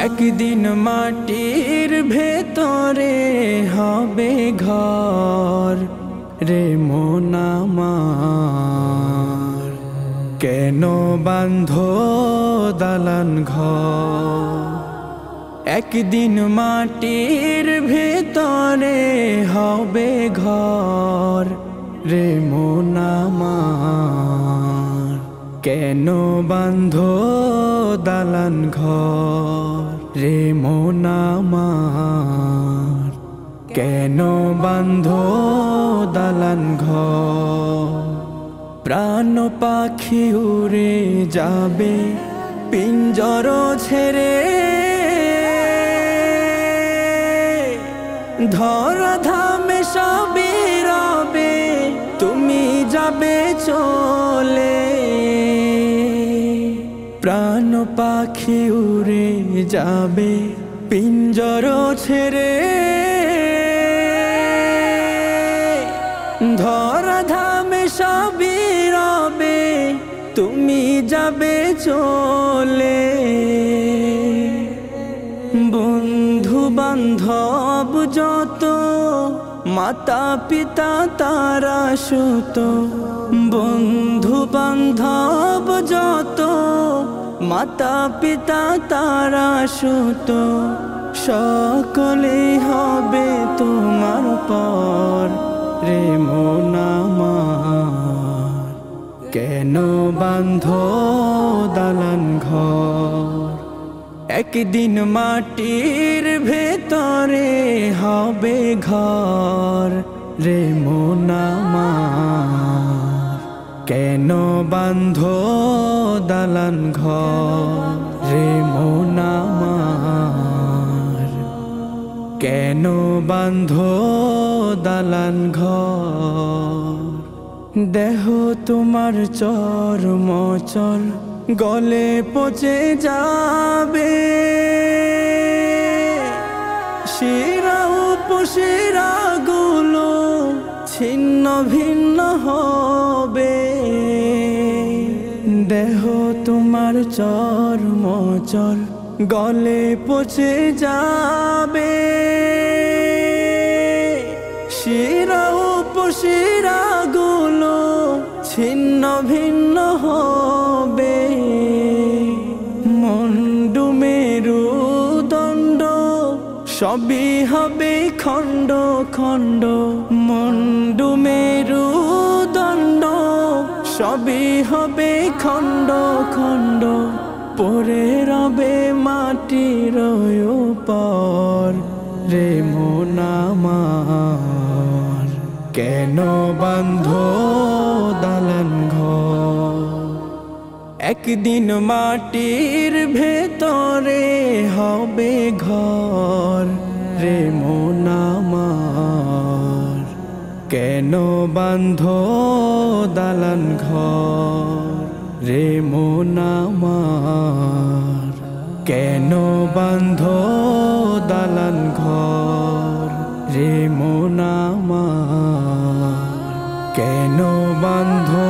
একদিন মাটির ভেতরে হবে ঘর রে মন আমার, কেন বাঁধো দালান ঘর। একদিন মাটির ভেতরে হবে ঘর রে মন আমার, কেন বাঁধো দালান ঘর রে মন আমার, কেন বাঁধো দালান ঘর। প্রাণ পাখি উড়ে যাবে পিঞ্জর ছেড়ে, ধরা ধামে সবই রবে তুমি যাবে চলে। প্রাণ পাখি উড়ে যাবে পিঞ্জর ছেড়ে, ধরা ধামে সবই রবে তুমি যাবে চলে। বন্ধু বান্ধব যত মাতা পিতা তারা সুত, বন্ধু বান্ধব যত মাতা পিতা তারা সুত, সকলেই হবে তোমার পর রে মন আমার, কেন বাঁধো দালান ঘর। একদিন মাটির ভেতরে হবে ঘর রে মন আমার, কেন বাঁধো দালান ঘর রে মন আমার, কেন বাঁধো দালান ঘর। দেহ তোমার চর্মচল গলে পচে যাবে, শিরা উপশিরা গুলো ছিন্ন ভিন্ন হবে। দেহ তোমার চর্মচল গলে পচে যাবে, শিরা উপশিরা গুলো ছিন্ন ভিন্ন হবে। মুন্ডু মেরুদণ্ড সবই হবে খণ্ড খণ্ড, মুন্ডু মেরুদণ্ড সবই হবে খণ্ড খণ্ড, পড়ে রবে মাটির উপর রে মন আমার, কেন বাঁধো দালান ঘর। একদিন মাটির ভেতরে হবে ঘর রে মন আমার, কেন বাঁধো দালান ঘর রে মন আমার, কেন বাঁধো দালান ঘর রে মন আমার, কেন বাঁধো